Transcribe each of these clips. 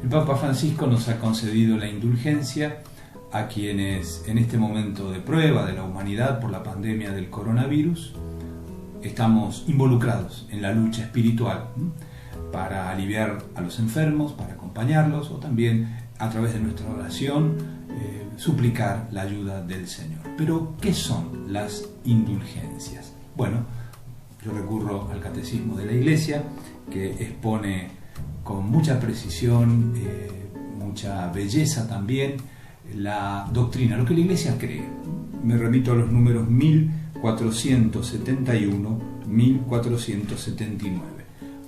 El Papa Francisco nos ha concedido la indulgencia a quienes en este momento de prueba de la humanidad por la pandemia del coronavirus estamos involucrados en la lucha espiritual para aliviar a los enfermos, para acompañarlos o también a través de nuestra oración suplicar la ayuda del Señor. Pero, ¿qué son las indulgencias? Bueno, yo recurro al Catecismo de la Iglesia, que expone con mucha precisión, mucha belleza también, la doctrina, lo que la Iglesia cree. Me remito a los números 1471, 1479.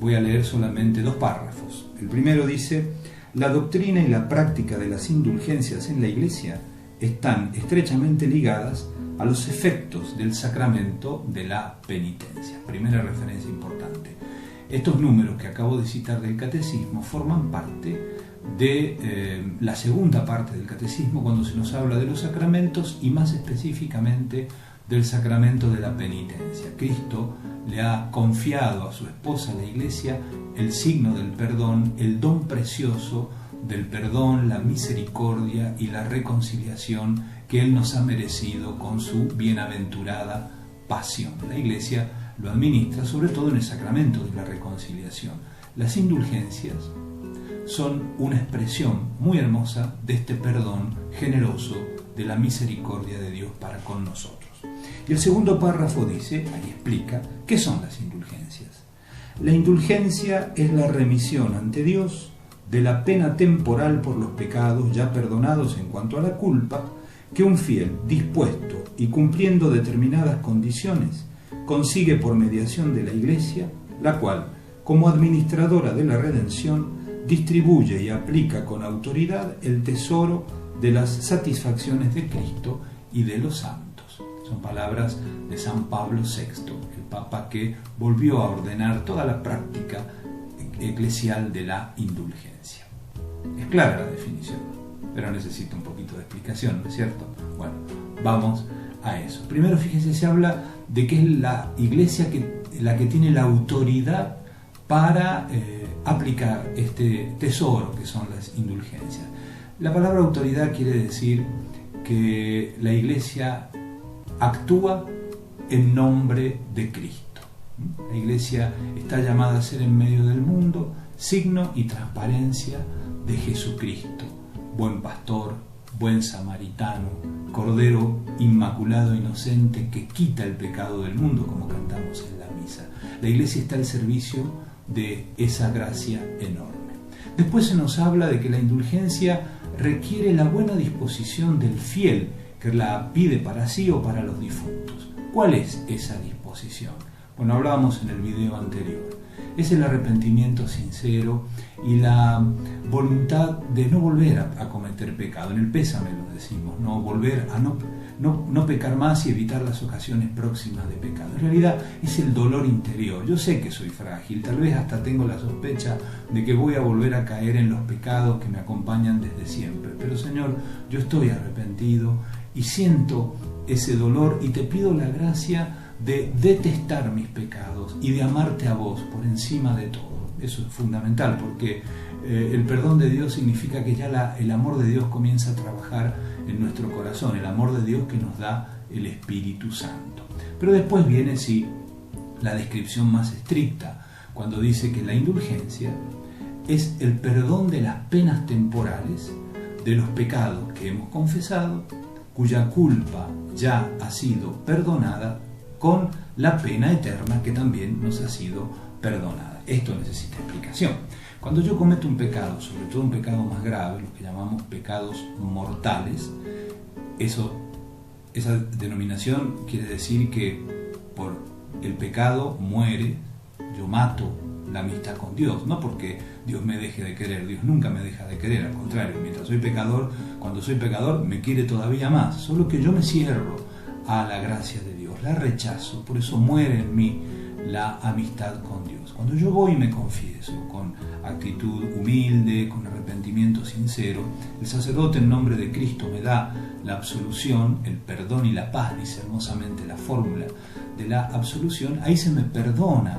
Voy a leer solamente 2 párrafos. El primero dice: la doctrina y la práctica de las indulgencias en la Iglesia están estrechamente ligadas a los efectos del sacramento de la penitencia. Primera referencia importante. Estos números que acabo de citar del Catecismo forman parte de la segunda parte del Catecismo, cuando se nos habla de los sacramentos y más específicamente del sacramento de la penitencia. Cristo le ha confiado a su esposa, la Iglesia, el signo del perdón, el don precioso del perdón, la misericordia y la reconciliación que Él nos ha merecido con su bienaventurada pasión. La Iglesia lo administra sobre todo en el sacramento de la reconciliación. Las indulgencias son una expresión muy hermosa de este perdón generoso, de la misericordia de Dios para con nosotros. Y el segundo párrafo dice, ahí explica, ¿qué son las indulgencias? La indulgencia es la remisión ante Dios de la pena temporal por los pecados ya perdonados en cuanto a la culpa, que un fiel dispuesto y cumpliendo determinadas condiciones consigue por mediación de la Iglesia, la cual, como administradora de la redención, distribuye y aplica con autoridad el tesoro de las satisfacciones de Cristo y de los santos. Son palabras de San Pablo VI, el Papa que volvió a ordenar toda la práctica eclesial de la indulgencia. Es clara la definición, pero necesita un poquito de explicación, ¿no es cierto? Bueno, vamos a eso. Primero, fíjense, se habla de que es la Iglesia la que tiene la autoridad para aplicar este tesoro que son las indulgencias. La palabra autoridad quiere decir que la Iglesia actúa en nombre de Cristo. La Iglesia está llamada a ser en medio del mundo signo y transparencia de Jesucristo, buen pastor, buen samaritano, cordero inmaculado inocente que quita el pecado del mundo, como cantamos en la misa. La Iglesia está al servicio de esa gracia enorme. Después se nos habla de que la indulgencia requiere la buena disposición del fiel que la pide para sí o para los difuntos. ¿Cuál es esa disposición? Bueno, hablábamos en el video anterior. Es el arrepentimiento sincero y la voluntad de no volver a cometer pecado. En el pésame lo decimos, no volver a no pecar más y evitar las ocasiones próximas de pecado. En realidad es el dolor interior. Yo sé que soy frágil, tal vez hasta tengo la sospecha de que voy a volver a caer en los pecados que me acompañan desde siempre. Pero Señor, yo estoy arrepentido y siento ese dolor y te pido la gracia de detestar mis pecados y de amarte a vos por encima de todo. Eso es fundamental, porque el perdón de Dios significa que ya el amor de Dios comienza a trabajar en nuestro corazón, el amor de Dios que nos da el Espíritu Santo. Pero después viene, sí, la descripción más estricta, cuando dice que la indulgencia es el perdón de las penas temporales de los pecados que hemos confesado, cuya culpa ya ha sido perdonada, con la pena eterna que también nos ha sido perdonada. Esto necesita explicación. Cuando yo cometo un pecado, sobre todo un pecado más grave, lo que llamamos pecados mortales, esa denominación quiere decir que por el pecado muere, yo mato la amistad con Dios, no porque Dios me deje de querer, Dios nunca me deja de querer, al contrario, cuando soy pecador me quiere todavía más, solo que yo me cierro a la gracia de Dios, la rechazo, por eso muere en mí la amistad con Dios. Cuando yo voy y me confieso con actitud humilde, con arrepentimiento sincero, el sacerdote en nombre de Cristo me da la absolución, el perdón y la paz, dice hermosamente la fórmula de la absolución. Ahí se me perdona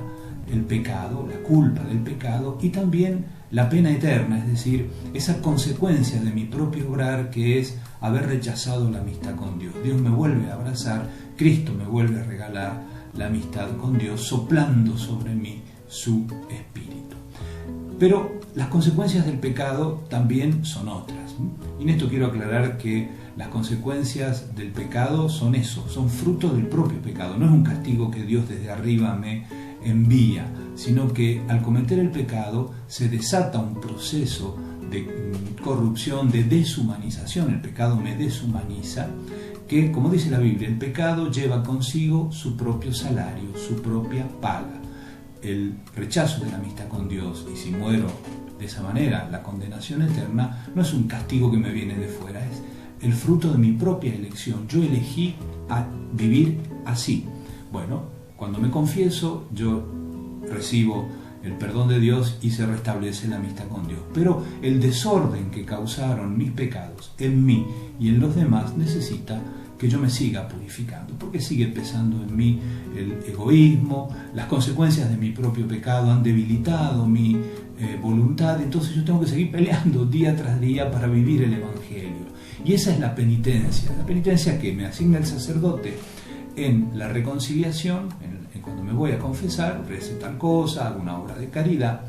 el pecado, la culpa del pecado, y también la pena eterna, es decir, esa consecuencia de mi propio obrar, que es haber rechazado la amistad con Dios. Dios me vuelve a abrazar, Cristo me vuelve a regalar la amistad con Dios, soplando sobre mí su Espíritu. Pero las consecuencias del pecado también son otras. Y en esto quiero aclarar que las consecuencias del pecado son eso, son fruto del propio pecado. No es un castigo que Dios desde arriba me envía, sino que al cometer el pecado se desata un proceso de corrupción, de deshumanización. El pecado me deshumaniza, que, como dice la Biblia, el pecado lleva consigo su propio salario, su propia paga. El rechazo de la amistad con Dios, y si muero de esa manera, la condenación eterna, no es un castigo que me viene de fuera, es el fruto de mi propia elección. Yo elegí a vivir así. Bueno, cuando me confieso, yo recibo el perdón de Dios y se restablece la amistad con Dios. Pero el desorden que causaron mis pecados en mí y en los demás necesita que yo me siga purificando, porque sigue pesando en mí el egoísmo, las consecuencias de mi propio pecado han debilitado mi voluntad, entonces yo tengo que seguir peleando día tras día para vivir el Evangelio. Y esa es la penitencia que me asigna el sacerdote en la reconciliación, cuando me voy a confesar, recé tal cosa, hago una obra de caridad,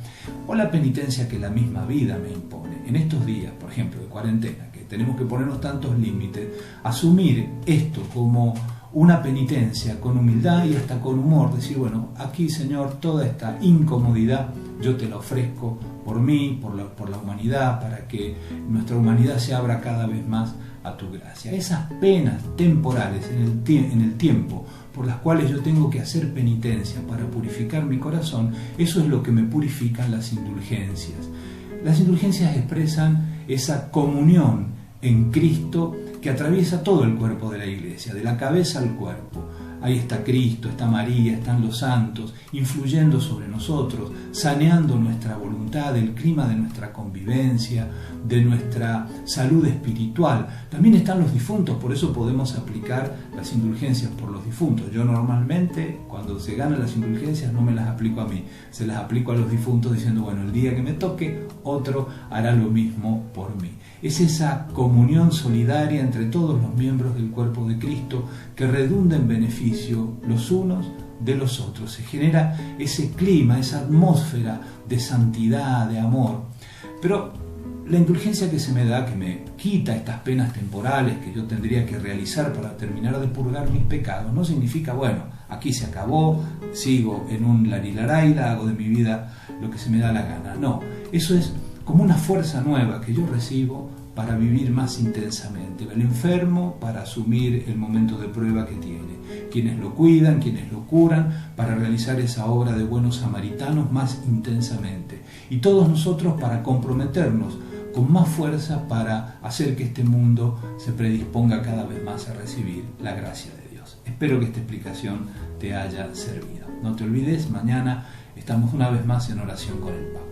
o la penitencia que la misma vida me impone. En estos días, por ejemplo, de cuarentena, que tenemos que ponernos tantos límites, asumir esto como una penitencia con humildad y hasta con humor, decir, bueno, aquí, Señor, toda esta incomodidad yo te la ofrezco por mí, por la humanidad, para que nuestra humanidad se abra cada vez más a tu gracia. Esas penas temporales en el tiempo por las cuales yo tengo que hacer penitencia para purificar mi corazón, eso es lo que me purifican las indulgencias. Las indulgencias expresan esa comunión en Cristo que atraviesa todo el cuerpo de la Iglesia, de la cabeza al cuerpo. Ahí está Cristo, está María, están los santos, influyendo sobre nosotros, saneando nuestra voluntad, el clima de nuestra convivencia, de nuestra salud espiritual. También están los difuntos, por eso podemos aplicar las indulgencias por los difuntos. Yo normalmente, cuando se ganan las indulgencias, no me las aplico a mí, se las aplico a los difuntos diciendo, bueno, el día que me toque, otro hará lo mismo por mí. Es esa comunión solidaria entre todos los miembros del cuerpo de Cristo que redunda en beneficio los unos de los otros. Se genera ese clima, esa atmósfera de santidad, de amor. Pero la indulgencia que se me da, que me quita estas penas temporales que yo tendría que realizar para terminar de purgar mis pecados, no significa, bueno, aquí se acabó, sigo en un larilaraila, hago de mi vida lo que se me da la gana. No, eso es como una fuerza nueva que yo recibo para vivir más intensamente. El enfermo para asumir el momento de prueba que tiene. Quienes lo cuidan, quienes lo curan, para realizar esa obra de buenos samaritanos más intensamente. Y todos nosotros para comprometernos con más fuerza para hacer que este mundo se predisponga cada vez más a recibir la gracia de Dios. Espero que esta explicación te haya servido. No te olvides, mañana estamos una vez más en oración con el Papa.